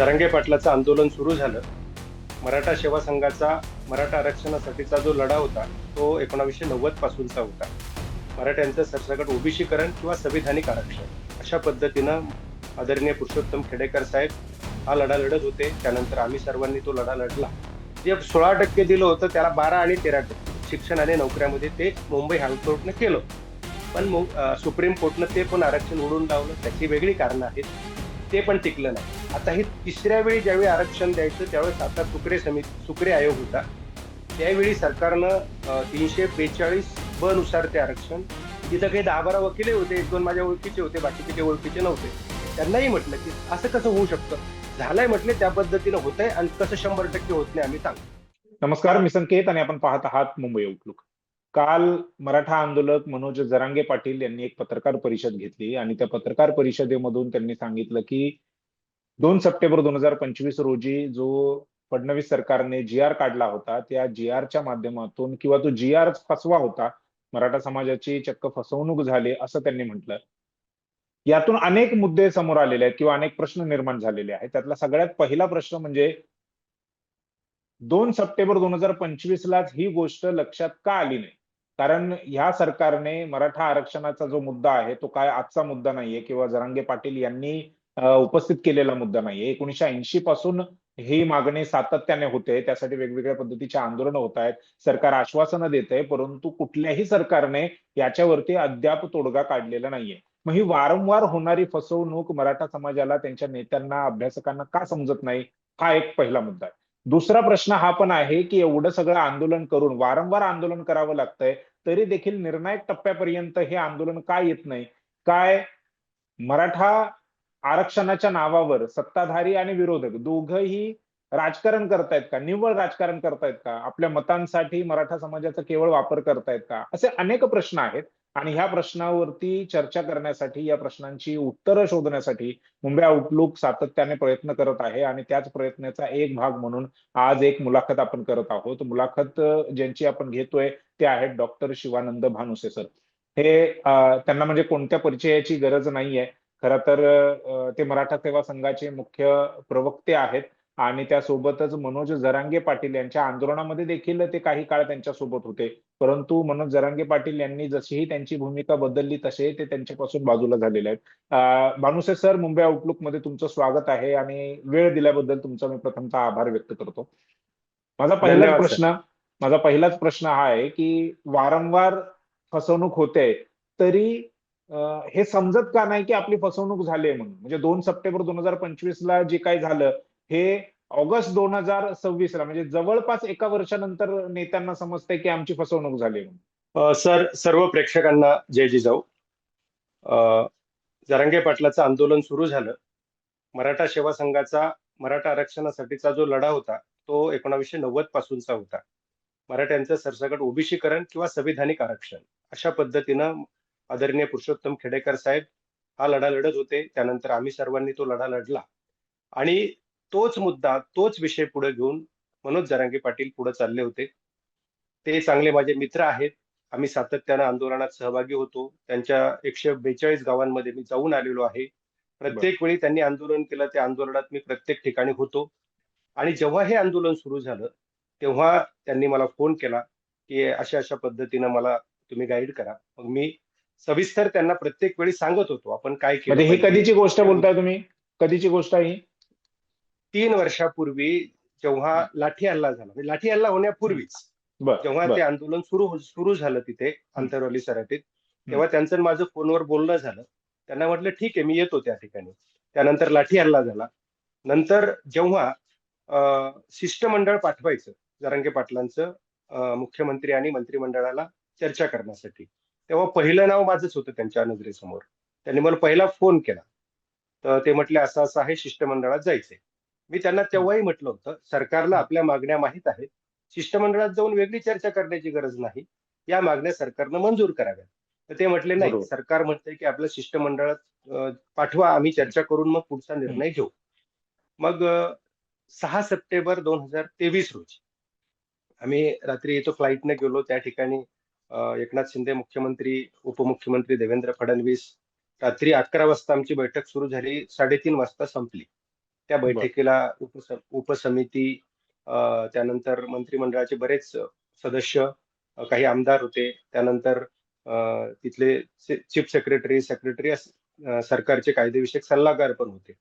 जरांगे पाटलाचं आंदोलन सुरू झालं. मराठा सेवा संघाचा मराठा आरक्षणासाठीचा जो लढा होता तो 1990 पासूनचा होता. मराठ्यांचं सरसकट ओबीसीकरण किंवा संविधानिक आरक्षण अशा पद्धतीनं आदरणीय पुरुषोत्तम खेडेकर साहेब हा लढा लढत होते. त्यानंतर आम्ही सर्वांनी तो लढा लढला. जे 16% दिलं होतं त्याला 12 आणि 13% शिक्षण आणि नोकऱ्यामध्ये ते मुंबई हायकोर्टनं केलं. पण सुप्रीम कोर्टनं ते पण आरक्षण उडवून लावलं. त्याची वेगळी कारणं आहेत. ते पण टिकलं नाही. आता हे तिसऱ्या वेळी ज्यावेळी आरक्षण द्यायचं त्यावेळेस आता सुक्रे आयोग होता. त्यावेळी सरकारनं 342 ब नुसार ते आरक्षण, तिथं काही 10-12 वकील होते, 1-2 माझ्या ओळखीचे होते, बाकीचे काही ओळखीचे नव्हते. त्यांनाही म्हटलं की असं कसं होऊ शकतं, झालंय म्हटले त्या पद्धतीनं होतंय आणि कसं 100% होत नाही आम्ही सांगतो. नमस्कार, मी संकेत आणि आपण पाहत आहात मुंबई आउटलुक. काल मराठा आंदोलक मनोज जरांगे पाटील यांनी एक पत्रकार परिषद घेतली आणि त्या पत्रकार परिषदेमधून त्यांनी सांगितलं की 2 सप्टेंबर 2025 रोजी जो फडणवीस सरकारने जी आर काढला होता, त्या जी आरच्या माध्यमातून किंवा तो जी आर फसवा होता, मराठा समाजाची चक्क फसवणूक झाली असं त्यांनी म्हटलं. यातून अनेक मुद्दे समोर आलेले आहेत किंवा अनेक प्रश्न निर्माण झालेले आहेत. त्यातला सगळ्यात पहिला प्रश्न म्हणजे 2 सप्टेंबर 2025 लाच ही गोष्ट लक्षात का आली नाही? कारण ह्या सरकारने मराठा आरक्षणाचा जो मुद्दा आहे तो काय आजचा मुद्दा नाहीये किंवा जरांगे पाटील यांनी उपस्थित केलेला मुद्दा नाहीये. 1980 पासून ही मागणी सातत्याने होते. त्यासाठी वेगवेगळ्या पद्धतीचे आंदोलनं होत आहेत. सरकार आश्वासनं देत आहे, परंतु कुठल्याही सरकारने याच्यावरती अद्याप तोडगा काढलेला नाहीये. मग ही वारंवार होणारी फसवणूक मराठा समाजाला, त्यांच्या नेत्यांना, अभ्यासकांना का समजत नाही? हा एक पहिला मुद्दा आहे. दुसरा प्रश्न हा पण आहे की एवढं सगळं आंदोलन करून वारंवार आंदोलन करावं लागतंय, तरी देखील निर्णायक टप्प्यापर्यंत हे आंदोलन का येत नाही? काय मराठा आरक्षणाच्या नावावर सत्ताधारी आणि विरोधक दोघंही राजकारण करतायत का? निव्वळ राजकारण करतायत का? आपल्या मतांसाठी मराठा समाजाचा केवळ वापर करतायत का? असे अनेक प्रश्न आहेत आणि ह्या प्रश्नावरती चर्चा करण्यासाठी, या प्रश्नांची उत्तरं शोधण्यासाठी मुंबई आउटलुक सातत्याने प्रयत्न करत आहे आणि त्याच प्रयत्नाचा एक भाग म्हणून आज एक मुलाखत आपण करत आहोत. मुलाखत ज्यांची आपण घेतोय ते आहेत डॉक्टर शिवानंद भानुसे सर. हे त्यांना म्हणजे कोणत्या परिचयाची गरज नाहीये. खरं तर ते मराठा सेवा संघाचे मुख्य प्रवक्ते आहेत आणि त्यासोबतच मनोज जरांगे पाटील यांच्या आंदोलनामध्ये देखील ते काही काळ त्यांच्यासोबत होते. परंतु मनोज जरांगे पाटील यांनी जशीही त्यांची भूमिका बदलली तसे ते त्यांच्यापासून बाजूला झालेले आहेत. भानुसे सर, मुंबई आउटलुक मध्ये तुमचं स्वागत आहे आणि वेळ दिल्याबद्दल तुमचा मी प्रथमतः आभार व्यक्त करतो. माझा पहिलाच धन्यवाद सर. प्रश्न माझा पहिलाच प्रश्न हा आहे की वारंवार फसवणूक होते, तरी हे समजत का नाही की आपली फसवणूक झाली आहे म्हणून? म्हणजे 2 सप्टेंबर 2025 ला जे काही झालं हे ऑगस्ट 2026 ला, म्हणजे जवळपास एका वर्षानंतर नेत्यांना समजतंय की आमची फसवणूक झाली म्हणून. सर, सर्व प्रेक्षकांना जय जिजाऊ. जरांगे पाटलाचं आंदोलन सुरू झालं. मराठा सेवा संघाचा मराठा आरक्षणासाठीचा जो लढा होता तो 1990 पासूनचा होता. मराठ्यांचं सरसकट ओबीसीकरण किंवा संविधानिक आरक्षण अशा पद्धतीनं आदरणीय पुरुषोत्तम खेडेकर साहेब हा लढा लढत होते. त्यानंतर आम्ही सर्वांनी तो लढा लढला आणि तोच मुद्दा, तोच विषय पुढे घेऊन मनोज जरांगे पाटील पुढे चालले होते. ते चांगले माझे मित्र आहेत. आम्ही सातत्यानं आंदोलनात सहभागी होतो. त्यांच्या 142 गावांमध्ये मी जाऊन आलेलो आहे. बरं. प्रत्येक वेळी त्यांनी आंदोलन केलं, त्या आंदोलनात मी प्रत्येक ठिकाणी होतो. आणि जेव्हा हे आंदोलन सुरू झालं तेव्हा त्यांनी मला फोन केला की अशा अशा पद्धतीनं मला तुम्ही गाईड करा. मग मी सविस्तर त्यांना प्रत्येक वेळी सांगत होतो आपण काय केलं म्हणजे ही पाहिजे. कधीची गोष्ट बोलताय तुम्ही? कधीची गोष्ट आहे ही? 3 वर्षापूर्वी जेव्हा लाठी हल्ला झाला, म्हणजे लाठी हल्ला होण्यापूर्वीच बर जेव्हा बर. ते आंदोलन सुरू झालं तिथे हम्म, आंतरवाली सराटीत, हम्म. तेव्हा त्यांचं आणि माझं फोनवर बोलणं झालं. त्यांना म्हटलं ठीक आहे मी येतो त्या ठिकाणी. त्यानंतर लाठी हल्ला झाला. नंतर जेव्हा शिष्टमंडळ पाठवायचं जरांगे पाटलांचं मुख्यमंत्री आणि मंत्रिमंडळाला चर्चा करण्यासाठी, तेव्हा पहिलं नाव माझंच होतं त्यांच्या नजरेसमोर. त्यांनी मला पहिला फोन केला. तर ते म्हटले असं असं आहे, शिष्टमंडळात जायचंय. मी त्यांना तेव्हाही म्हटलं होतं सरकारला आपल्या मागण्या माहीत आहेत. शिष्टमंडळात जाऊन वेगळी चर्चा करण्याची गरज नाही. या मागण्या सरकारनं मंजूर कराव्यात. तर ते म्हटले नाही, बरोबर. सरकार म्हणतंय की आपलं शिष्टमंडळात पाठवा, आम्ही चर्चा करून मग पुढचा हम्म, निर्णय घेऊ. मग 6 सप्टेंबर 2023 रोजी आम्ही रात्री इथं फ्लाईटने गेलो. त्या ठिकाणी एकनाथ शिंदे मुख्यमंत्री, उपमुख्यमंत्री देवेंद्र फडणवीस, रात्री 11 वाजता आमची बैठक सुरू झाली, 3:30 वाजता संपली. त्या बर. बैठकीला उपसमिती, त्यानंतर मंत्रिमंडळाचे बरेच सदस्य, काही आमदार होते, त्यानंतर तिथले चीफ सेक्रेटरी, सरकारचे कायदेविषयक सल्लागार पण होते.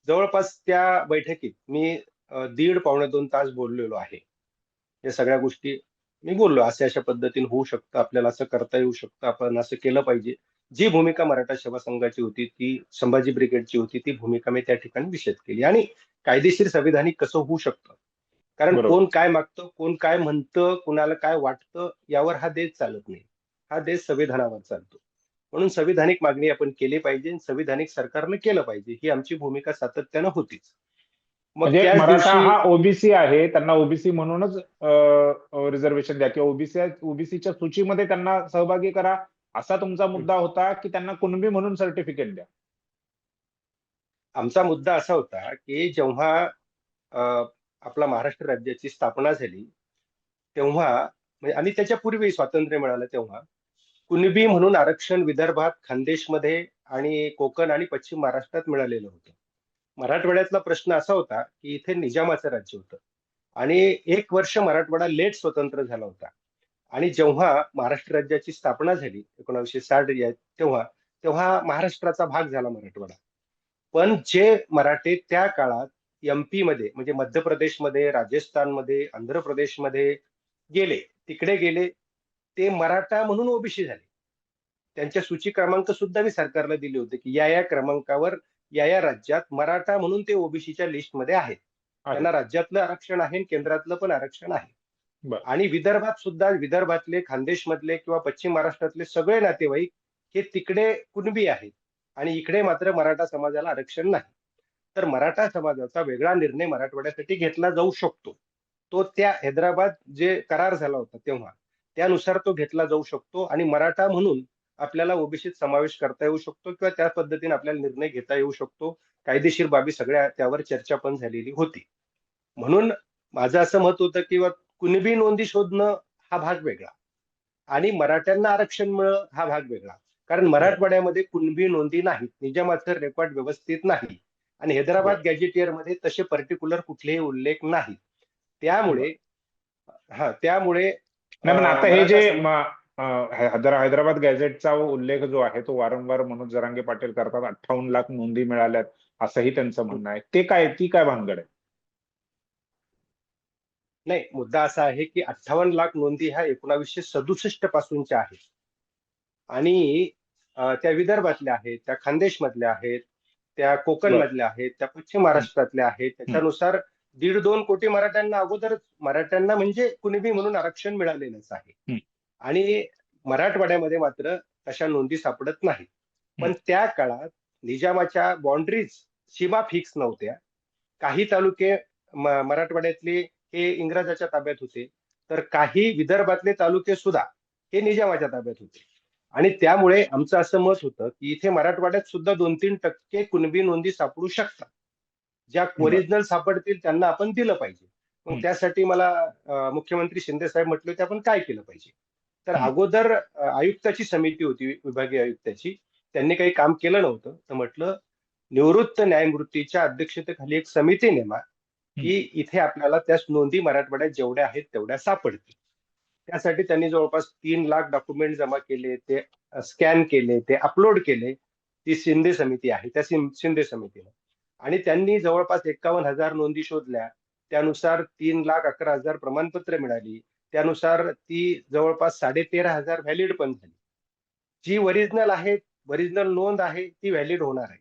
जवळपास त्या बैठकीत मी 1.5-2 तास बोललेलो आहे. या सगळ्या गोष्टी मी बोललो, अशा अशा पद्धतीने होऊ शकतं, आपल्याला असं करता येऊ शकतं, आपण असं केलं पाहिजे. जी भूमिका मराठा सेवा संघाची होती, ती संभाजी ब्रिगेडची होती, ती भूमिका मी त्या ठिकाणी विशद केली. आणि कायदेशीर संविधानिक कसं होऊ शकतं, कारण बरोबर. कोण काय मागतं, कोण काय म्हणतं, कुणाला काय वाटतं, यावर हा देश चालत नाही. हा देश संविधानावर चालतो. म्हणून संविधानिक मागणी आपण केली पाहिजे, संविधानिक सरकारनं केलं पाहिजे, ही आमची भूमिका सातत्यानं होतीच. मग म्हणजे त्याच मराठा दिवशी हा ओबीसी आहे, त्यांना ओबीसी म्हणूनच रिझर्वेशन द्या किंवा ओबीसीच्या सूचीमध्ये त्यांना सहभागी करा, असा तुमचा मुद्दा होता की त्यांना कुणबी म्हणून सर्टिफिकेट द्या? आमचा मुद्दा असा होता की जेव्हा अ, आपला महाराष्ट्र राज्याची स्थापना झाली, तेव्हा आणि त्याच्यापूर्वी स्वातंत्र्य मिळालं, तेव्हा कुणबी म्हणून आरक्षण विदर्भात, खानदेशमध्ये आणि कोकण आणि पश्चिम महाराष्ट्रात मिळालेलं होतं. मराठवाड्यातला प्रश्न असा होता की इथे निजामाचं राज्य होतं आणि 1 वर्ष मराठवाडा लेट स्वतंत्र झाला होता. आणि जेव्हा महाराष्ट्र राज्याची स्थापना झाली 1960 तेव्हा तेव्हा महाराष्ट्राचा भाग झाला मराठवाडा. पण जे मराठे त्या काळात एमपी मध्ये, म्हणजे मध्य प्रदेशमध्ये, राजस्थानमध्ये, आंध्र प्रदेशमध्ये गेले, तिकडे गेले, ते मराठा म्हणून ओबीसी झाले. त्यांच्या सूची क्रमांक सुद्धा मी सरकारला दिले होते की या या क्रमांकावर या या राज्यात मराठा म्हणून ते ओबीसीच्या लिस्टमध्ये आहेत. आहे. त्यांना राज्यातलं आरक्षण आहे आणि केंद्रातलं पण आरक्षण आहे. बर. आणि विदर्भात सुद्धा, विदर्भातले, खानदेशमधले किंवा पश्चिम महाराष्ट्रातले सगळे नातेवाईक हे तिकडे कुणबी आहेत आणि इकडे मात्र मराठा समाजाला आरक्षण नाही. तर मराठा समाजाचा वेगळा निर्णय मराठवाड्यासाठी घेतला जाऊ शकतो. तो त्या हैदराबाद जे करार झाला होता तेव्हा, त्यानुसार तो घेतला जाऊ शकतो आणि मराठा म्हणून आपल्याला ओबीसीत समावेश करता येऊ शकतो किंवा त्या पद्धतीने आपल्याला निर्णय घेता येऊ शकतो. कायदेशीर बाबी सगळ्या त्यावर चर्चा पण झालेली होती. म्हणून माझं असं मत होतं की कुणबी नोंदी शोधणं हा भाग वेगळा आणि मराठ्यांना आरक्षण मिळणं हा भाग वेगळा. कारण बर. मराठवाड्यामध्ये कुणबी नोंदी नाहीत, निजामाचं रेकॉर्ड व्यवस्थित नाही आणि हैदराबाद बर. गॅजेटियर मध्ये तसे पर्टिक्युलर कुठलेही उल्लेख नाही. बर. त्यामुळे त्यामुळे नाही, पण आता हे जे मराठा समाज हैदराबाद गॅझेटचा उल्लेख जो आहे तो वारंवार मनोज जरांगे पाटील करतात, 58 लाख नोंदी मिळाल्यात असंही त्यांचं म्हणणं आहे. ती काय भानगड आहे? नाही, मुद्दा असा आहे की 58 लाख नोंदी ह्या 1967 पासूनच्या आहेत आणि त्या विदर्भातल्या आहेत, त्या खानदेश मधल्या आहेत, त्या कोकण बर. मधल्या आहेत, त्या पश्चिम हं. महाराष्ट्रातल्या आहेत. हं. त्याच्यानुसार 1.5-2 कोटी मराठ्यांना अगोदरच, मराठ्यांना म्हणजे कुणबी म्हणून आरक्षण मिळालेलंच आहे. हं. आणि मराठवाड्यामध्ये मात्र तशा नोंदी सापडत नाहीत. हं. पण त्या काळात निजामाच्या बाउंड्रीज, सीमा फिक्स नव्हत्या. काही तालुके मराठवाड्यातले हे इंग्रजाच्या ताब्यात होते, तर काही विदर्भातले तालुके सुद्धा हे निजामाच्या ताब्यात होते. आणि त्यामुळे आमचं असं मत होतं की इथे मराठवाड्यात सुद्धा 2-3% कुणबी नोंदी सापडू शकतात. ज्या बर. ओरिजिनल सापडतील त्यांना आपण दिलं पाहिजे. मग हं. त्यासाठी मला मुख्यमंत्री शिंदे साहेब म्हटले होते आपण काय केलं पाहिजे. तर हं. अगोदर आयुक्ताची समिती होती, विभागीय आयुक्ताची, त्यांनी काही काम केलं नव्हतं. तर म्हटलं निवृत्त न्यायमूर्तीच्या अध्यक्षतेखाली एक समिती नेमा, हं. की इथे आपल्याला त्या नोंदी मराठवाड्यात जेवढ्या आहेत तेवढ्या सापडतील. त्यासाठी त्यांनी जवळपास 3 लाख डॉक्युमेंट जमा केले, ते स्कॅन केले, ते अपलोड केले. ती शिंदे समिती आहे, त्या शिंदे समितीनं. आणि त्यांनी जवळपास 51,000 नोंदी शोधल्या. त्यानुसार 3,11,000 प्रमाणपत्र मिळाली. त्यानुसार ती जवळपास 13,500 व्हॅलिड पण झाली. जी ओरिजिनल आहे, ओरिजिनल नोंद आहे, ती व्हॅलिड होणार आहे.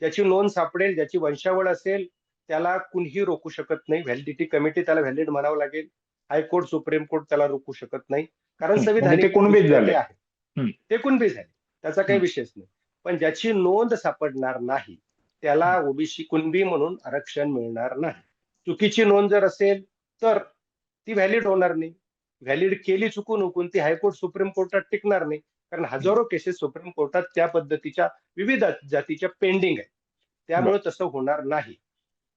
ज्याची नोंद सापडेल, ज्याची वंशावळ असेल, त्याला कुणीही रोखू शकत नाही. व्हॅलिडिटी कमिटी त्याला व्हॅलिड म्हणावं लागेल. हायकोर्ट, सुप्रीम कोर्ट त्याला रोखू शकत नाही. कारण हं. म्हणजे ते संविधानिक कुणबीच दृष्ट्या झाले. ते आहे. हं. ते कुणबी झाले. त्याचा काही हं. विषयच नाही. पण ज्याची नोंद सापडणार नाही, हं. त्याला ओबीसी कुणबी म्हणून आरक्षण मिळणार नाही. चुकीची नोंद जर असेल, तर ती व्हॅलिड होणार नाही. व्हॅलिड केली चुकून ती हायकोर्ट, सुप्रीम कोर्टात टिकणार नाही. कारण हं. हजारो केसेस सुप्रीम कोर्टात त्या पद्धतीच्या विविध जातीच्या पेंडिंग आहेत. बर. त्यामुळे तसं होणार नाही.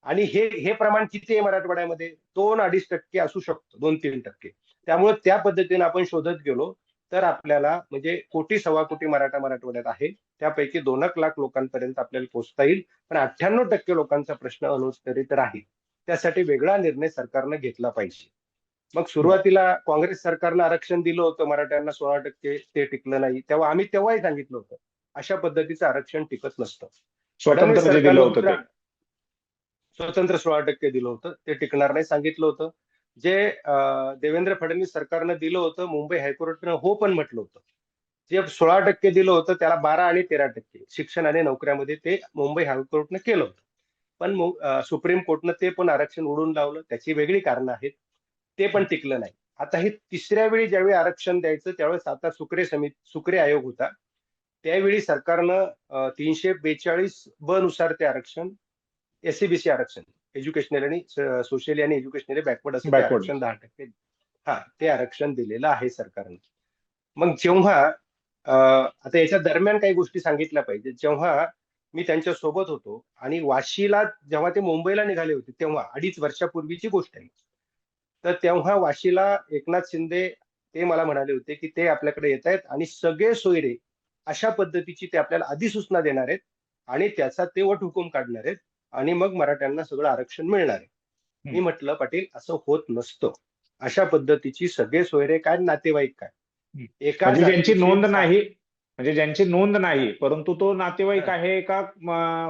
आणि हे प्रमाण किती आहे मराठवाड्यामध्ये? 2-2.5% असू शकतो, 2-3%. त्यामुळे त्या पद्धतीने आपण शोधत गेलो. तर आपल्याला म्हणजे कोटी सव्वा कोटी मराठवाड्यात आहे, त्यापैकी 2 लाख लोकांपर्यंत आपल्याला पोहोचता येईल. पण 98% लोकांचा प्रश्न अनुत्तरित राहील. त्यासाठी वेगळा निर्णय सरकारनं घेतला पाहिजे. मग सुरुवातीला काँग्रेस सरकारनं आरक्षण दिलं होतं मराठ्यांना 16%, ते टिकलं नाही. तेव्हा तेव्हाही सांगितलं होतं, अशा पद्धतीचं आरक्षण टिकत नसतं. फडणवीस स्वतंत्र जे दिलं सरकारनं होतं ते. स्वतंत्र 16% दिलं होतं, ते टिकणार नाही सांगितलं होतं. जे देवेंद्र फडणवीस सरकारनं दिलं होतं, मुंबई हायकोर्टानं हो पण म्हटलं होतं. जे 16% दिलं होतं त्याला 12 आणि 13% शिक्षण आणि नोकऱ्यामध्ये ते मुंबई हायकोर्टानं केलं होतं. पण सुप्रीम कोर्टनं ते पण आरक्षण उडवून लावलं. त्याची वेगळी कारणं आहेत. ते पण टिकलं नाही. आता हे तिसऱ्या वेळी ज्यावेळी आरक्षण द्यायचं त्यावेळेस आता सुक्रे आयोग होता. त्यावेळी सरकारनं 342 नुसार ते आरक्षण, एससीबीसी आरक्षण, एज्युकेशनल आणि सोशली आणि एज्युकेशनली बॅकवर्ड असं ते बॅकवर्ड. आरक्षण 10%, हा ते आरक्षण दिलेलं आहे सरकारनं. मग जेव्हा आता याच्या दरम्यान काही गोष्टी सांगितल्या पाहिजेत. जेव्हा मी त्यांच्या सोबत होतो आणि वाशीला जेव्हा ते मुंबईला निघाले होते तेव्हा 2.5 वर्षापूर्वीची गोष्ट आहे. तर तेव्हा वाशीला एकनाथ शिंदे ते मला म्हणाले होते की ते आपल्याकडे येत आहेत आणि सगळे सोयरे अशा पद्धतीची ते आपल्याला अधिसूचना देणार आहेत आणि त्याचा ते वटहुकूम काढणार आहेत आणि मग मराठ्यांना सगळं आरक्षण मिळणार आहे. मी म्हटलं पाटील असं होत नसतं. अशा पद्धतीची सगळे सोयरे काय नातेवाईक काय एका म्हणजे ज्यांची जातीचे नोंद नाही, म्हणजे ज्यांची नोंद नाही परंतु तो नातेवाईक हं. आहे एका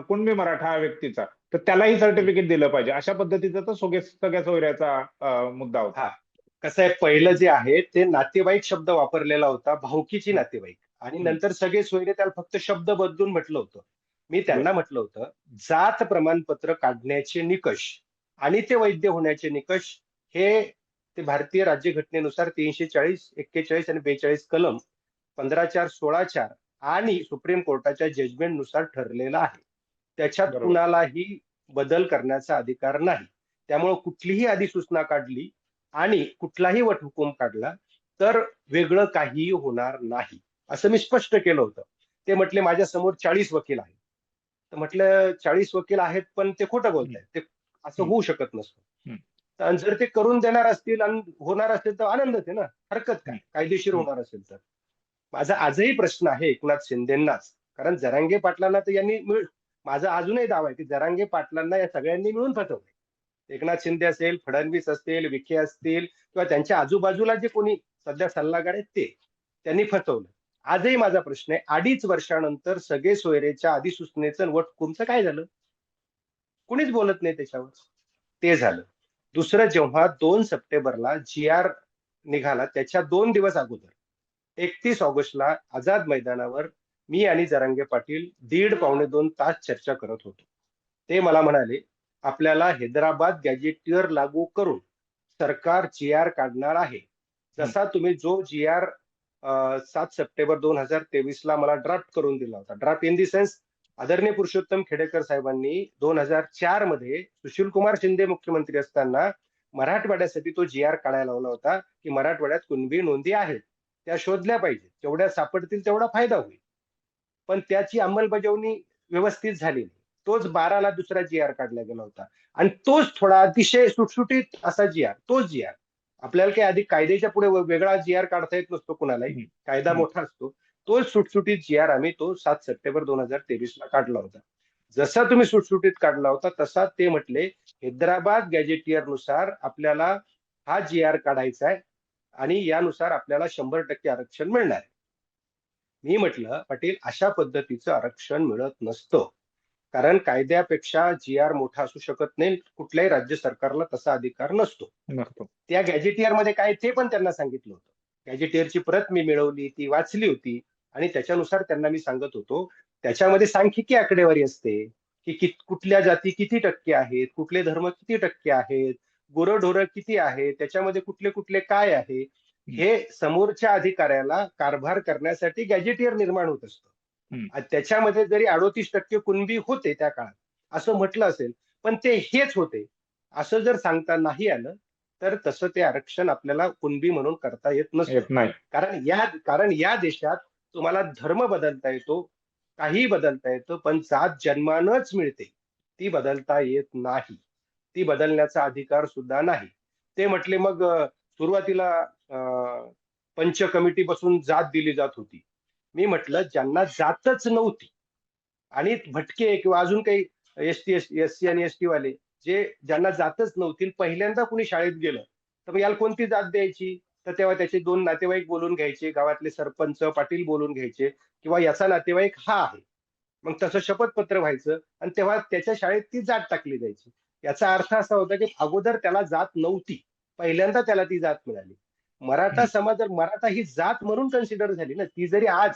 कुणबी मराठा व्यक्तीचा, तर त्यालाही सर्टिफिकेट दिलं पाहिजे, अशा पद्धतीचा तर सगळ्या सोयऱ्याचा मुद्दा होता. हा कसं आहे, पहिलं जे आहे ते नातेवाईक शब्द वापरलेला होता, भाऊकीची नातेवाईक, आणि हम्म. नंतर सगळे सोयरे त्याला फक्त शब्द बदलून म्हटलं होतं. मी बर. त्यांना म्हटलं होतं जात प्रमाणपत्र काढण्याचे निकष आणि ते वैध होण्याचे निकष हे ते भारतीय राज्यघटनेनुसार 340, 41 आणि 42 कलम 15(4), 16(4) आणि सुप्रीम कोर्टाच्या जजमेंटनुसार ठरलेलं आहे. त्याच्यात बरोबर. कुणालाही बदल करण्याचा अधिकार नाही. त्यामुळे कुठलीही अधिसूचना काढली आणि कुठलाही वटहुकूम काढला तर वेगळं काहीही होणार नाही, असं मी स्पष्ट केलं होतं. ते म्हटले माझ्या समोर 40 वकील आहेत. तर म्हटलं 40 वकील आहेत पण ते खोटं हम्म. बोलतायत, ते असं हम्म. होऊ शकत नसतं. हम्म. तर जर ते करून देणार असतील आणि होणार असेल तर आनंदच आहे ना, हरकत काय, हम्म. कायदेशीर हम्म. होणार असेल तर. माझा आजही प्रश्न आहे एकनाथ शिंदेनाच, कारण जरांगे पाटलांना तर यांनी माझा अजूनही दावा आहे की जरांगे पाटलांना या सगळ्यांनी मिळून फसवले. एकनाथ शिंदे असेल, फडणवीस असतील, विखे असतील किंवा त्यांच्या आजूबाजूला जे कोणी सध्या सल्लागार आहेत ते, त्यांनी फसवलं. आजही माझा प्रश्न आहे 2.5 वर्षानंतर सगळे सोयरेच्या अधिसूचनेचं वटहुकूमचं काय झालं? कुणीच बोलत नाही त्याच्यावर. ते झालं. दुसरं, जेव्हा 2 सप्टेंबरला जी आर निघाला त्याच्या 2 दिवस अगोदर 31 ऑगस्टला आझाद मैदानावर मी आणि जरांगे पाटील दीड पावणे 2 तास चर्चा करत होतो. ते मला म्हणाले आपल्याला हैदराबाद गॅजेटियर लागू करून सरकार जी आर काढणार आहे. हम्म. जसा तुम्ही जो जी आर 7 सप्टेंबर 2023ला मला ड्राफ्ट करून दिला होता, ड्राफ्ट इन दी सेन्स आदरणीय पुरुषोत्तम खेडेकर साहेबांनी 2004 मध्ये सुशीलकुमार शिंदे मुख्यमंत्री असताना मराठवाड्यासाठी तो जी आर काढायला लावला होता की मराठवाड्यात कुणबी नोंदी आहेत, त्या शोधल्या पाहिजे, जेवढ्या सापडतील तेवढा फायदा होईल. पण त्याची अंमलबजावणी व्यवस्थित झाली नाही. तोच 12ला दुसरा जी आर काढला गेला होता आणि तोच थोडा अतिशय सुटसुटीत असा जी आर, तोच जी आर. आपल्याला काही आधी कायद्याच्या पुढे वेगळा जी आर काढता येत नसतो कुणालाही, हम्म. कायदा हम्म. मोठा असतो. तोच सुटसुटीत जी आर आम्ही तो 7 सप्टेंबर 2023ला काढला होता. जसा तुम्ही सुटसुटीत काढला होता तसा ते म्हटले हैदराबाद गॅजेटियर नुसार आपल्याला हा जी आर काढायचा आहे आणि यानुसार आपल्याला 100% आरक्षण मिळणार आहे. मी म्हटलं पाटील अशा पद्धतीचं आरक्षण मिळत नसतं, कारण कायद्यापेक्षा जी आर मोठा असू शकत नाही. कुठल्याही राज्य सरकारला तसा अधिकार नसतो. नसतो. त्या गॅजेटियर मध्ये काय ते पण त्यांना सांगितलं होतं. गॅजेटियरची प्रत मी मिळवली, ती वाचली होती आणि त्याच्यानुसार त्यांना मी सांगत होतो. त्याच्यामध्ये सांख्यिकी आकडेवारी असते की कुठल्या जाती किती टक्के आहेत, कुठले धर्म किती टक्के आहेत, गुरंढोरं किती आहेत, त्याच्यामध्ये कुठले कुठले काय आहे, हम्म. हे समोरच्या अधिकाऱ्याला कारभार करण्यासाठी गॅजेटियर निर्माण होत असतं. हम्म. आणि त्याच्यामध्ये जरी 38% कुणबी होते त्या काळात असं म्हटलं असेल, पण ते हेच होते असं जर सांगता नाही आलं तर तसं ते आरक्षण आपल्याला कुणबी म्हणून करता येत नसतं. येत नाही. कारण या देशात तुम्हाला धर्म बदलता येतो, काही बदलता येतं, पण जात जन्मानच मिळते, ती बदलता येत नाही. ती बदलण्याचा अधिकार सुद्धा नाही. ते म्हटले मग सुरुवातीला पंच कमिटी बसून जात दिली जात होती. मी म्हटलं ज्यांना जातच नव्हती आणि भटके किंवा अजून काही एससी आणि एसटी वाले ज्यांना जातच नव्हती, पहिल्यांदा कुणी शाळेत गेलं तर मग याला कोणती जात द्यायची? तर तेव्हा त्याचे दोन नातेवाईक बोलून घ्यायचे, गावातले सरपंच पाटील बोलून घ्यायचे, किंवा याचा नातेवाईक हा आहे, मग तसं शपथपत्र व्हायचं आणि तेव्हा त्याच्या शाळेत ती जात टाकली जायची. याचा अर्थ असा होता की अगोदर त्याला जात नव्हती, पहिल्यांदा त्याला ती जात मिळाली. मराठा समाज जर मराठा ही जात म्हणून कन्सिडर झाली ना, ती जरी आज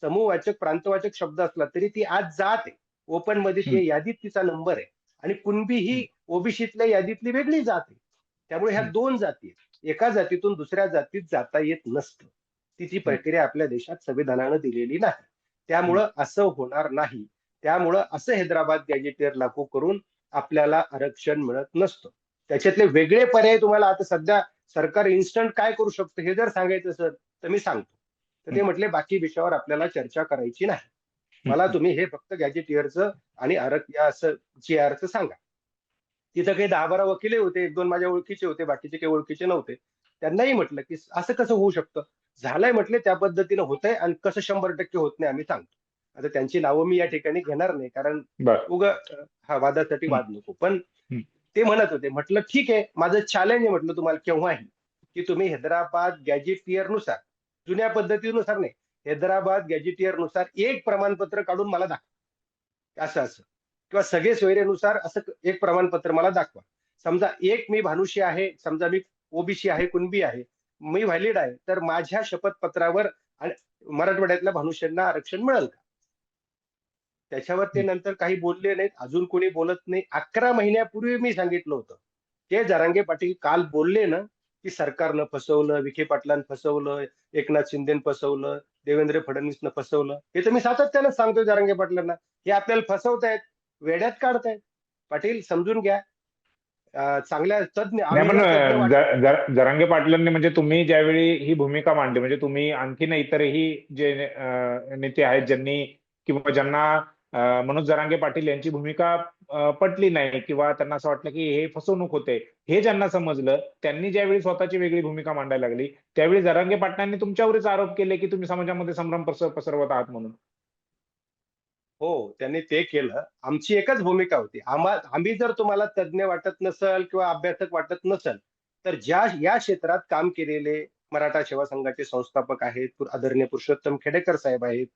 समूहवाचक प्रांतवाचक शब्द असला तरी ती आज जात आहे. ओपन मध्ये हम्म. ती यादीत तिचा नंबर आहे. आणि कुणबी ही ओबीसीतल्या यादीतली वेगळी जात आहे. त्यामुळे ह्या दोन जाती आहेत. एका जातीतून दुसऱ्या जातीत जाता येत नसतं. तिची प्रक्रिया आपल्या देशात संविधानानं दिलेली नाही. त्यामुळं असं होणार नाही. त्यामुळं असं हैदराबाद गॅजेटियर लागू करून आपल्याला आरक्षण मिळत नसतं. त्याच्यातले वेगळे पर्याय तुम्हाला आता सध्या सरकार इन्स्टंट काय करू शकतं हे जर सांगायचं सर तर मी सांगतो. तर ते म्हटले बाकी विषयावर आपल्याला चर्चा करायची नाही. मला तुम्ही हे फक्त गॅजेटियरचं आणि असं GR सांगा. तिथं काही 10-12 वकील होते, एक दोन माझ्या ओळखीचे होते, बाकीचे काही ओळखीचे नव्हते. त्यांनाही म्हटलं की असं कसं होऊ शकतं? झालंय म्हटले त्या पद्धतीनं होतंय आणि कसं 100% होत नाही आम्ही सांगतो. आता त्यांची नावं मी या ठिकाणी घेणार नाही, कारण बर. हा वादासाठी हम्म. वाद नको. पण हम्म. ते म्हणत होते, म्हटलं ठीक आहे, माझं चॅलेंज आहे म्हटलं तुम्हाला केव्हाही, की तुम्ही हैदराबाद गॅजेटियर नुसार, जुन्या पद्धतीनुसार नाही, हैदराबाद गॅजेटियर नुसार एक प्रमाणपत्र काढून मला दाखवा. असं असं किंवा सगळे सोयरेनुसार असं एक प्रमाणपत्र मला दाखवा. समजा एक मी भानुशी आहे, समजा मी ओबीसी आहे, कुणबी आहे, मी व्हॅलिड आहे, तर माझ्या शपथपत्रावर मराठवाड्यातल्या भानुशांना आरक्षण मिळेल का? त्याच्यावर ते नंतर काही बोलले नाहीत, अजून कोणी बोलत नाही. 11 महिन्यापूर्वी मी सांगितलं होतं. ते जरांगे पाटील काल बोलले ना, की सरकारनं फसवलं, विखे पाटलांनी फसवलं, एकनाथ शिंदेनं फसवलं, देवेंद्र फडणवीसनं फसवलं. हे तर मी सातत्यानं सांगतोय जरांगे पाटलांना, हे आपल्याला फसवतायत, वेड्यात काढतायत. पाटील समजून घ्या. चांगल्या तज्ञ, नाही आम्ही पण जर तज्ञ जरांगे पाटलांनी म्हणजे तुम्ही ज्यावेळी ही भूमिका मांडली, म्हणजे तुम्ही आणखीन इतरही जे नेते आहेत ज्यांनी किंवा ज्यांना मनोज जरांगे पाटील यांची भूमिका पटली नाही किंवा त्यांना असं वाटलं की हे फसवणूक होते, हे ज्यांना समजलं त्यांनी ज्यावेळी स्वतःची वेगळी भूमिका मांडायला लागली, त्यावेळी जरांगे पाटलांनी तुमच्यावरच आरोप केले की तुम्ही समाजामध्ये संभ्रम पसरवत आहात म्हणून. हो, त्यांनी ते केलं. आमची एकच भूमिका होती. आम्ही जर तुम्हाला तज्ञ वाटत नसल किंवा अभ्यासक वाटत नसल, तर या क्षेत्रात काम केलेले मराठा सेवा संघाचे संस्थापक आहेत, आदरणीय पुरुषोत्तम खेडेकर साहेब आहेत.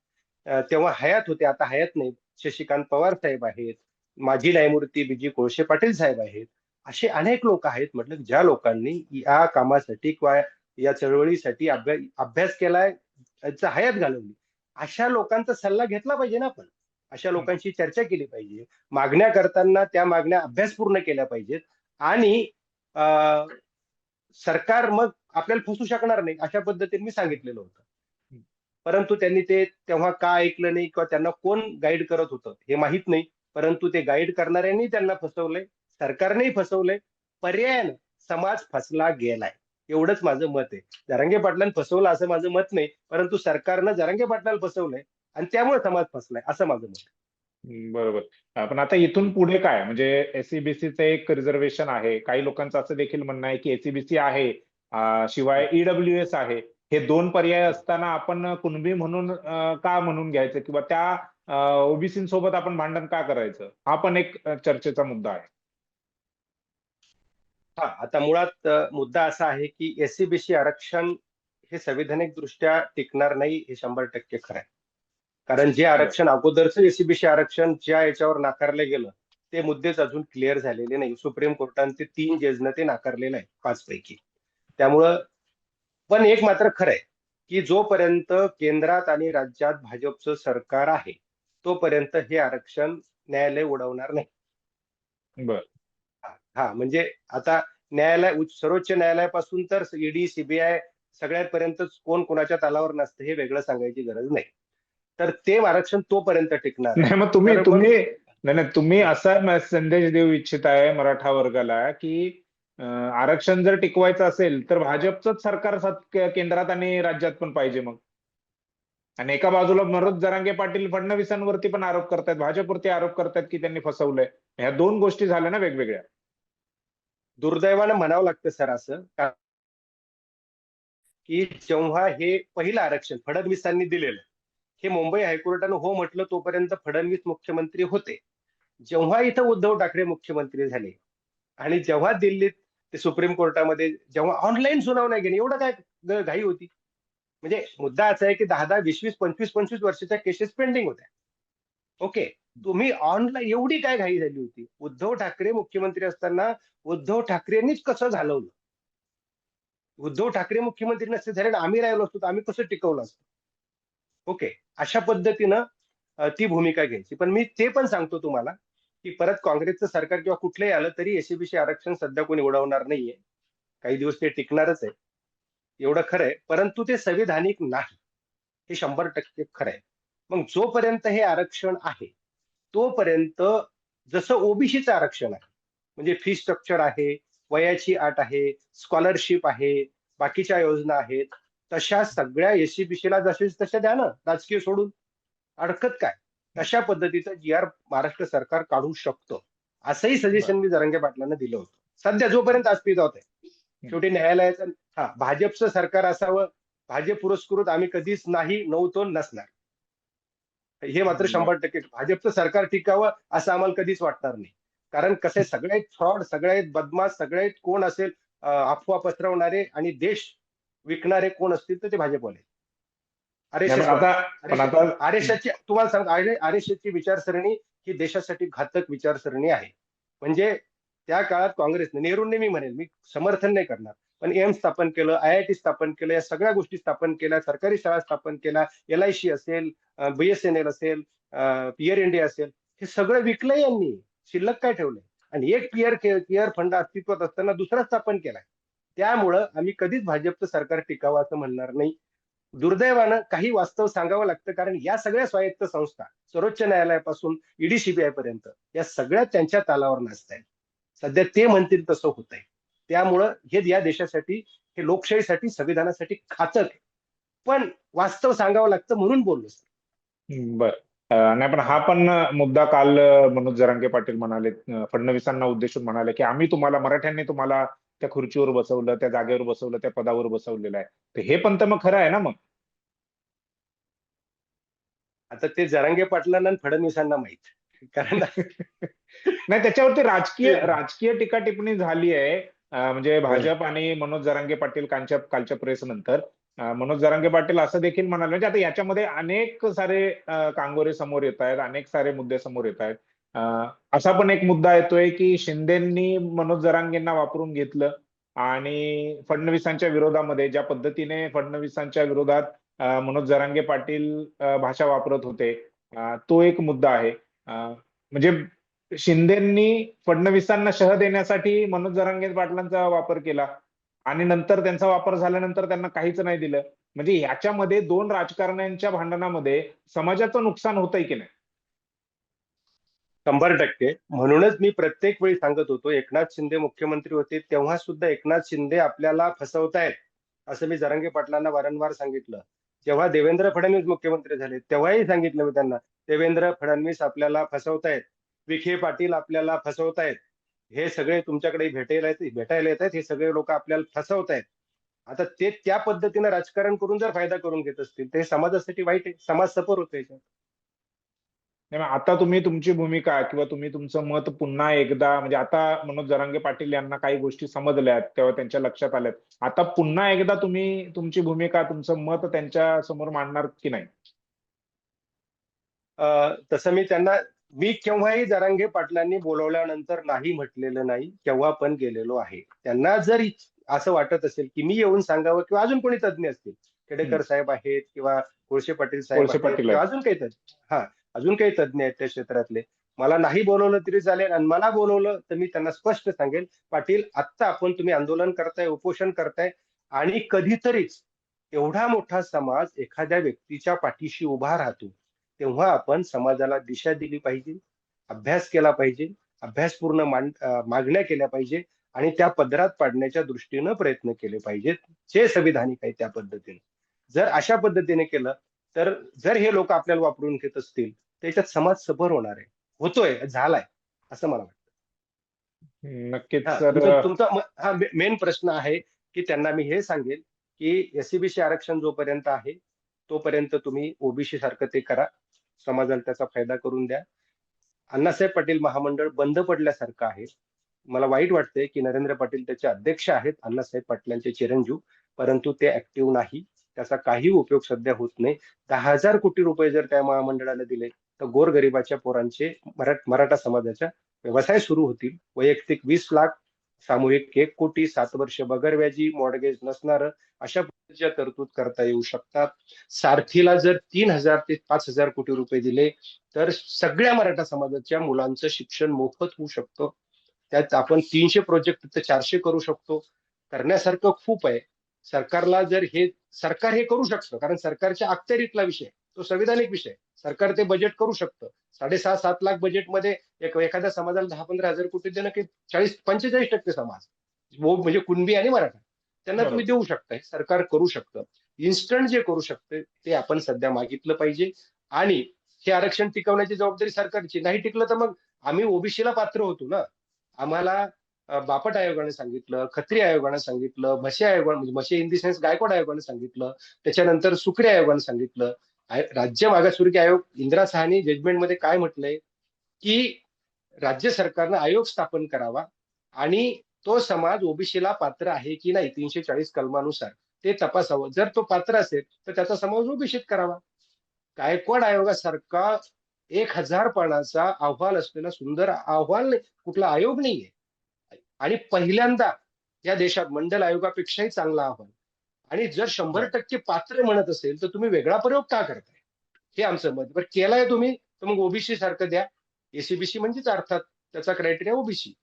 तेव्हा हयात होते, आता हयात नाहीत. शशिकांत पवार साहेब आहेत, माजी न्यायमूर्ती BG कोळसे पाटील साहेब आहेत. असे अनेक लोक आहेत. म्हटलं की ज्या लोकांनी या कामासाठी किंवा या चळवळीसाठी अभ्यास केलाय, त्यांचं हयात घालवली, अशा लोकांचा सल्ला घेतला पाहिजे ना आपण. अशा लोकांशी चर्चा केली पाहिजे. मागण्या करताना त्या मागण्या अभ्यासपूर्ण केल्या पाहिजेत. आणि अं, सरकार मग आपल्याला फसू शकणार नाही अशा पद्धतीने मी सांगितलेलं होतं. परंतु त्यांनी ते तेव्हा का ऐकलं नाही किंवा त्यांना कोण गाईड करत होतं हे माहित नाही. परंतु ते गाईड करणाऱ्यांनी त्यांना फसवलंय, सरकारनेही फसवलंय, पर्यायानं समाज फसला गेलाय. एवढंच माझं मत आहे. जरांगे पाटलांनी फसवलं असं माझं मत नाही, परंतु सरकारनं जरांगे पाटलाला फसवलंय आणि त्यामुळे समाज फसलाय असं माझं मत आहे. बरोबर. पण आता इथून पुढे काय, म्हणजे SCBCचं एक रिझर्वेशन आहे, काही लोकांचं असं देखील म्हणणं आहे की SCBC आहे, शिवाय EWS आहे, हे दोन पर्याय असताना आपण कुणबी म्हणून का म्हणून घ्यायचं किंवा त्या ओबीसी सोबत आपण भांडण का करायचं, हा पण एक चर्चेचा मुद्दा आहे. हा, आता मुळात मुद्दा असा आहे की SCBC आरक्षण हे संविधानिक दृष्ट्या टिकणार नाही, हे 100% खरं आहे. कारण जे बरं. आरक्षण अगोदरचं SCBC आरक्षण ज्या याच्यावर नाकारलं गेलं, ते मुद्देच अजून क्लिअर झालेले नाही. सुप्रीम कोर्टाने ते 3 जजनं ते नाकारलेलं आहे 5 पैकी. त्यामुळं पण एक मात्र खरं आहे की जोपर्यंत केंद्रात आणि राज्यात भाजपचं सरकार आहे, तोपर्यंत हे आरक्षण न्यायालय उडवणार नाही. बरं. हा, म्हणजे आता सर्वोच्च न्यायालयापासून तर ED CBI सगळ्यापर्यंत कोण कोणाच्या तालावर नसतं हे वेगळं सांगायची गरज नाही. तर ते आरक्षण तोपर्यंत टिकणार आहे. नाही मग तुम्ही तर मग तुम्ही नाही नाही तुम्ही असा संदेश देऊ इच्छित आहे मराठा वर्गाला की आरक्षण जर टिकवायचं असेल तर भाजपचंच सरकार केंद्रात आणि राज्यात पण पाहिजे मग. आणि एका बाजूला मनोज जरांगे पाटील फडणवीसांवरती पण आरोप करतायत, भाजपवरती आरोप करतायत की त्यांनी फसवलंय. ह्या दोन गोष्टी झाल्या ना वेगवेगळ्या. दुर्दैवानं म्हणावं लागतं सर असं, की जेव्हा हे पहिलं आरक्षण फडणवीसांनी दिलेलं, हे मुंबई हायकोर्टानं हो म्हटलं तोपर्यंत फडणवीस मुख्यमंत्री होते. जेव्हा इथं उद्धव ठाकरे मुख्यमंत्री झाले आणि जेव्हा दिल्लीत ते सुप्रीम कोर्टामध्ये जेव्हा ऑनलाईन सुनावण्या घेणे, एवढं काय घाई होती? म्हणजे मुद्दा असा आहे की 10-10, 20-20, 25-25 वर्षाच्या केसेस पेंडिंग होत्या. ओके, तुम्ही ऑनलाईन एवढी काय घाई झाली होती? उद्धव ठाकरे मुख्यमंत्री असताना उद्धव ठाकरेंनीच कसं घालवलं? उद्धव ठाकरे मुख्यमंत्री नसते झाले ना, आम्ही राहिलो असतो तर आम्ही कसं टिकवलं असतं? ओके, अशा पद्धतीनं ती भूमिका घ्यायची. पण मी ते पण सांगतो तुम्हाला, की परत काँग्रेसचं सरकार किंवा कुठलंही आलं तरी एसीबीसी आरक्षण सध्या कोणी उडवणार नाहीये. काही दिवस ते टिकणारच आहे. एवढं खरं आहे. परंतु ते संविधानिक नाही. हे 100% खरं आहे. मग जोपर्यंत हे आरक्षण आहे, तोपर्यंत जसं ओबीसीचं आरक्षण आहे, म्हणजे फी स्ट्रक्चर आहे, वयाची अट आहे, स्कॉलरशिप आहे, बाकीच्या योजना आहेत, तशा सगळ्या एससीबीसीला जसे तशा द्या ना, राजकीय सोडून. अडकत काय? तशा पद्धतीचं जी आर महाराष्ट्र सरकार काढू शकतं. असंही बरं. सजेशन मी जरांगे पाटलांना दिलं होतं. सध्या जोपर्यंत अस्तित्वात आहे. शेवटी न्यायालयाचं भाजपचं सरकार असावं, भाजप पुरस्कृत आम्ही कधीच नाही, नव्हतो, नसणार. हे मात्र बरं. 100% भाजपचं सरकार टिकावं असं आम्हाला कधीच वाटणार नाही. कारण कसं सगळे फ्रॉड, सगळे बदमाश, सगळे कोण असेल अफवा पसरवणारे आणि देश विकणारे कोण असतील तर ते भाजपवाले. नाही, आरएसएस वाले. पण आता आरएसएसची तुम्हाला सांगतो, आरएसएसची विचारसरणी ही देशासाठी घातक विचारसरणी आहे. म्हणजे त्या काळात काँग्रेसने, नेहरूंनी मी म्हणेल, मी समर्थन नाही करणार, पण एम्स स्थापन केलं, आयआयटी स्थापन केलं, या सगळ्या गोष्टी स्थापन केल्या, सरकारी शाळा स्थापन केल्या, एलआयसी असेल, बीएसएनएल असेल, पियर इंडिया असेल, हे सगळं विकलं यांनी. शिल्लक काय ठेवलंय? आणि एक पियर फंड अस्तित्वात असताना दुसरा स्थापन केलाय. त्यामुळं आम्ही कधीच भाजपचं सरकार टिकावं असं म्हणणार नाही. दुर्दैवानं काही वास्तव सांगावं लागतं, कारण या सगळ्या स्वायत्त संस्था, सर्वोच्च न्यायालयापासून ईडी सीबीआय पर्यंत, या सगळ्या त्यांच्या तालावर नाचतायत. सध्या ते म्हणतील तसं होत आहे. त्यामुळं हे या देशासाठी, हे लोकशाहीसाठी, संविधानासाठी घातक आहे. पण वास्तव सांगावं लागतं म्हणून बोललो सर. बर. नाही, पण हा पण मुद्दा काल मनोज जरांगे पाटील म्हणाले, फडणवीसांना उद्देशून म्हणाले की आम्ही तुम्हाला, मराठ्यांनी तुम्हाला त्या खुर्चीवर बसवलं, त्या जागेवर बसवलं, त्या पदावर बसवलेलं आहे. तर हे पण तर मग खरं आहे ना मग? आता ते जरांगे पाटलांना आणि फडणवीसांना माहित. कारण नाही, त्याच्यावरती राजकीय ते- राजकीय टीका टिप्पणी झाली आहे. म्हणजे हं. भाजप आणि मनोज जरांगे पाटील कालच्या प्रेस नंतर मनोज जरांगे पाटील असं देखील म्हणाले, म्हणजे आता याच्यामध्ये अनेक सारे कांगोरे समोर येत आहेत, अनेक सारे मुद्दे समोर येत आहेत. असा पण एक मुद्दा येतोय की शिंदेंनी मनोज जरांगेंना वापरून घेतलं आणि फडणवीसांच्या विरोधामध्ये, ज्या पद्धतीने फडणवीसांच्या विरोधात मनोज जरांगे पाटील भाषा वापरत होते, तो एक मुद्दा आहे. म्हणजे शिंदेंनी फडणवीसांना शह देण्यासाठी मनोज जरांगे पाटलांचा वापर केला आणि नंतर त्यांचा वापर झाल्यानंतर त्यांना काहीच नाही दिलं. म्हणजे ह्याच्यामध्ये दोन राजकारण्यांच्या भांडणामध्ये समाजाचं नुकसान होतंय की नाही? 100%. म्हणूनच मी प्रत्येक वेळी सांगत होतो, एकनाथ शिंदे मुख्यमंत्री होते तेव्हा सुद्धा एकनाथ शिंदे आपल्याला फसवतायत, असं मी जरांगे पाटलांना वारंवार सांगितलं. जेव्हा देवेंद्र फडणवीस मुख्यमंत्री झाले तेव्हाही सांगितलं मी त्यांना, देवेंद्र फडणवीस आपल्याला फसवतायत, विखे पाटील आपल्याला फसवतायत, हे सगळे तुमच्याकडे भेटायला येत आहेत, हे सगळे लोक आपल्याला फसवतायत. आता ते त्या पद्धतीनं राजकारण करून जर फायदा करून घेत असतील तर हे समाजासाठी वाईट आहे, समाज सफर होतोय. नाही, मग आता तुम्ही तुमची भूमिका किंवा तुम्ही तुमचं मत पुन्हा एकदा, म्हणजे आता मनोज जरांगे पाटील यांना काही गोष्टी समजल्यात, तेव्हा त्यांच्या लक्षात आल्यात, आता पुन्हा एकदा तुम्ही तुमची भूमिका, तुमचं मत त्यांच्या समोर मांडणार की नाही? तसं मी केव्हाही जरांगे पाटलांनी बोलवल्यानंतर नाही म्हटलेलं नाही, केव्हा पण गेलेलो आहे. त्यांना जर असं वाटत असेल की मी येऊन सांगावं, किंवा अजून कोणी तज्ज्ञ असतील, खेडेकर साहेब आहेत किंवा कोळशे पाटील साहेब कोळसे आहेत पाटील किंवा आहेत. अजून काही तज्ञ, अजून काही तज्ज्ञ आहेत त्या क्षेत्रातले, मला नाही बोलवलं तरी चालेल, आणि मला बोलवलं तर मी त्यांना स्पष्ट सांगेल, पाटील आत्ता तुम्ही आंदोलन करताय, उपोषण करताय, आणि कधीतरीच एवढा मोठा समाज एखाद्या व्यक्तीच्या पाठीशी उभा राहतो, तेव्हा आपण समाजाला दिशा दिली पाहिजे, अभ्यास केला पाहिजे, अभ्यासपूर्ण मागण्या केल्या पाहिजे, आणि त्या पदरात पाडण्याच्या दृष्टीनं प्रयत्न केले पाहिजेत, जे संविधानिक आहे त्या पद्धतीने. जर अशा पद्धतीने केलं तर, जर हे लोक आपल्याला वापरून घेत असतील, त्याच्यात समाज सफर होणार आहे, होतोय, झालाय, असं मला वाटतं. नक्कीच हा सर. तुमचा तुमचा मेन प्रश्न आहे की त्यांना मी हे सांगेल की एससीबीसी आरक्षण जोपर्यंत आहे तोपर्यंत तुम्ही ओबीसी सारखं ते करा, समाजाला त्याचा फायदा करून द्या. अण्णासाहेब पाटील महामंडळ बंद पडल्यासारखं आहे. मला वाईट वाटतंय की नरेंद्र पाटील त्याचे अध्यक्ष आहेत, अण्णासाहेब पाटलांचे चिरंजीव, परंतु ते ऍक्टिव्ह नाही. त्याचा काही उपयोग सध्या होत नाही. 10,000 कोटी रुपये जर त्या महामंडळाला दिले तर गोरगरिबाच्या पोरांचे मराठा समाजाच्या व्यवसाय सुरू होतील. वैयक्तिक 20 लाख, सामूहिक 1 कोटी, 7 वर्ष बगर व्याजी, मॉर्गेज नसणार, अशा पद्धतीच्या तरतूद करता येऊ शकतात. सारथीला जर 3,000 ते 5,000 कोटी रुपये दिले तर सगळ्या मराठा समाजाच्या मुलांचं शिक्षण मोफत होऊ शकतं. त्यात आपण 300 प्रोजेक्ट तर 400 करू शकतो. करण्यासारखं खूप आहे. सरकारला जर हे सरकार हे करू शकतं, कारण सरकारच्या अखत्यारीतला विषय, तो संविधानिक विषय. सरकार ते बजेट करू शकतं. 6.5-7 लाख बजेटमध्ये एखाद्या समाजाला 10-15 हजार कोटी देणं की 45% समाज म्हणजे कुणबी आणि मराठा त्यांना तुम्ही देऊ शकताय. सरकार करू शकतं. इन्स्टंट जे करू शकते ते आपण सध्या मागितलं पाहिजे. आणि हे आरक्षण टिकवण्याची जबाबदारी सरकारची. नाही टिकलं तर मग आम्ही ओबीसीला पात्र होतो ना. आम्हाला बापट आयोगाने सांगितलं, खत्री आयोगाने सांगितलं, म्हशे आयोगाने, म्हणजे म्हशे इन दी सेन्स गायकवाड आयोगाने सांगितलं, त्याच्यानंतर सुक्रे आयोगाने सांगितलं. राज्य मागासवर्गीय आयोग इंदिरा सहानी जजमेंटमध्ये काय म्हटलंय की राज्य सरकारनं आयोग स्थापन करावा आणि तो समाज ओबीसीला पात्र आहे की नाही 340 कलमानुसार ते तपासावं. जर तो पात्र असेल तर त्याचा समावेश ओबीसीत करावा. गायकवाड आयोगासारखा 1,000 पानाचा अहवाल असलेला सुंदर अहवाल नाही, कुठला आयोग नाहीये. आणि पहिल्यांदा या देशात मंडल आयोगापेक्षाही चांगला अहवाल. आणि जर 100% पात्र म्हणत असेल तर तुम्ही वेगळा प्रयोग का करताय, हे आमचं मत. बरं केलाय तुम्ही तर मग ओबीसी सारखं द्या. एसीबीसी म्हणजेच अर्थात त्याचा क्रायटेरिया ओबीसी.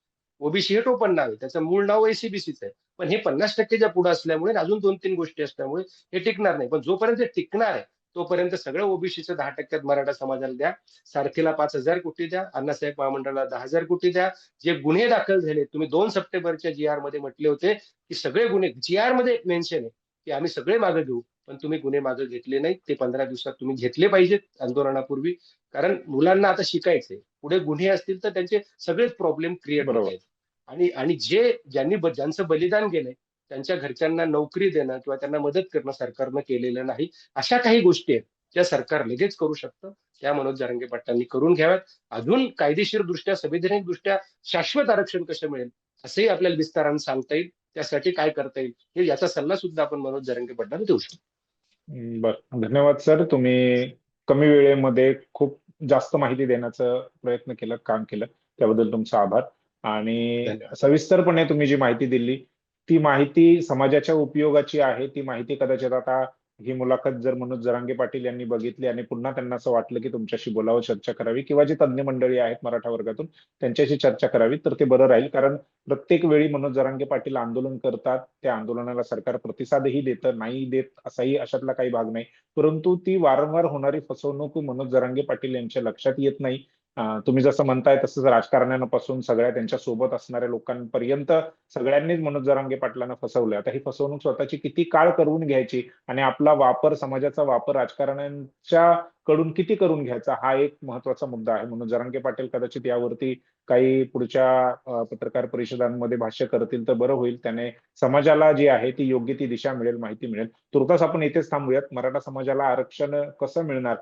ओबीसी हे टोपण नाव आहे, त्याचं मूळ नाव एसीबीसीच आहे. पण हे 50%च्या पुढे असल्यामुळे अजून 2-3 गोष्टी असल्यामुळे हे टिकणार नाही. पण जोपर्यंत टिकणार आहे तोपर्यंत सगळं ओबीसीचं 10% मराठा समाजाला द्या. सारथीला 5,000 कोटी द्या, अण्णासाहेब महामंडळाला 10,000 कोटी द्या. जे गुन्हे दाखल झाले, तुम्ही 2 सप्टेंबरच्या जी आर मध्ये म्हटले होते की सगळे गुन्हे, जी आर मध्ये एक मेन्शन आहे की आम्ही सगळे मागे घेऊ, पण तुम्ही गुन्हे मागे घेतले नाहीत. ते 15 दिवसात तुम्ही घेतले पाहिजेत आंदोलनापूर्वी. कारण मुलांना आता शिकायचंय. पुढे गुन्हे असतील तर त्यांचे सगळेच प्रॉब्लेम क्रिएट होत आहेत. आणि आणि ज्यांचं बलिदान गेलंय त्यांच्या घरच्यांना नोकरी देणं किंवा त्यांना मदत करणं सरकारनं केलेलं नाही. अशा काही गोष्टी आहेत ज्या सरकार लगेच करू शकतं. त्या मनोज जरांगे पाटलांनी करून घ्याव्यात. अजून कायदेशीर दृष्ट्या, संविधानिक दृष्ट्या शाश्वत आरक्षण कसं मिळेल असंही आपल्याला विस्ताराने सांगता येईल. त्यासाठी काय करता येईल हे याचा सल्ला सुद्धा आपण मनोज जरांगे पाटलांना देऊ शकतो. बरं, धन्यवाद सर. तुम्ही कमी वेळेमध्ये खूप जास्त माहिती देण्याचा प्रयत्न केला, काम केलं, त्याबद्दल तुमचा आभार. आणि धन्यवाद. सविस्तरपणे तुम्ही जी माहिती दिली ती माहिती समाजाच्या उपयोगाची आहे. ती माहिती कदाचित आता ही मुलाखत जर मनोज जरांगे पाटील यांनी बघितली आणि पुन्हा त्यांना असं वाटलं की तुमच्याशी बोलावं, चर्चा करावी, किंवा जी तज्ञ मंडळी आहेत मराठा वर्गातून त्यांच्याशी चर्चा करावी, तर ते बरं राहील. कारण प्रत्येक वेळी मनोज जरांगे पाटील आंदोलन करतात, त्या आंदोलनाला सरकार प्रतिसादही देतं, नाही देत असाही अशातला काही भाग नाही. परंतु ती वारंवार होणारी फसवणूक मनोज जरांगे पाटील यांच्या लक्षात येत नाही. तुम्ही जसं म्हणताय तसंच राजकारण्यांपासून सगळ्या त्यांच्या सोबत असणाऱ्या लोकांपर्यंत सगळ्यांनीच मनोज जरांगे पाटलांना फसवलं. आता ही फसवणूक स्वतःची किती काळ करून घ्यायची आणि आपला वापर, समाजाचा वापर राजकारण्यांच्या कडून किती करून घ्यायचा, हा एक महत्वाचा मुद्दा आहे. मनोज जरांगे पाटील कदाचित यावरती काही पुढच्या पत्रकार परिषदांमध्ये भाष्य करतील तर बरं होईल. त्याने समाजाला जी आहे ती योग्य ती दिशा मिळेल, माहिती मिळेल. तुर्तास आपण इथेच थांबूयात. मराठा समाजाला आरक्षण कसं मिळणार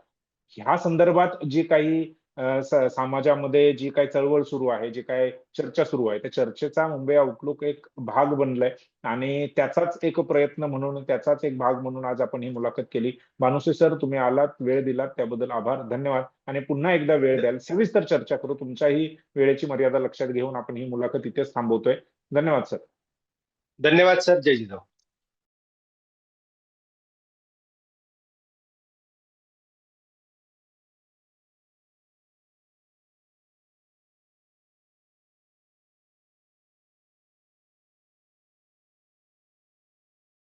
ह्या संदर्भात जी काही समाजामध्ये जी काही चळवळ सुरू आहे, जी काही चर्चा सुरू आहे, त्या चर्चेचा मुंबई आउटलुक एक भाग बनलाय आणि त्याचाच एक प्रयत्न म्हणून, त्याचाच एक भाग म्हणून आज आपण ही मुलाखत केली. भानुसे सर, तुम्ही आलात, वेळ दिलात, त्याबद्दल आभार, धन्यवाद. आणि पुन्हा एकदा वेळ द्याल, सविस्तर चर्चा करू. तुमच्याही वेळेची मर्यादा लक्षात घेऊन आपण ही मुलाखत इथेच थांबवतोय. धन्यवाद सर. धन्यवाद सर. जय जिजाऊ.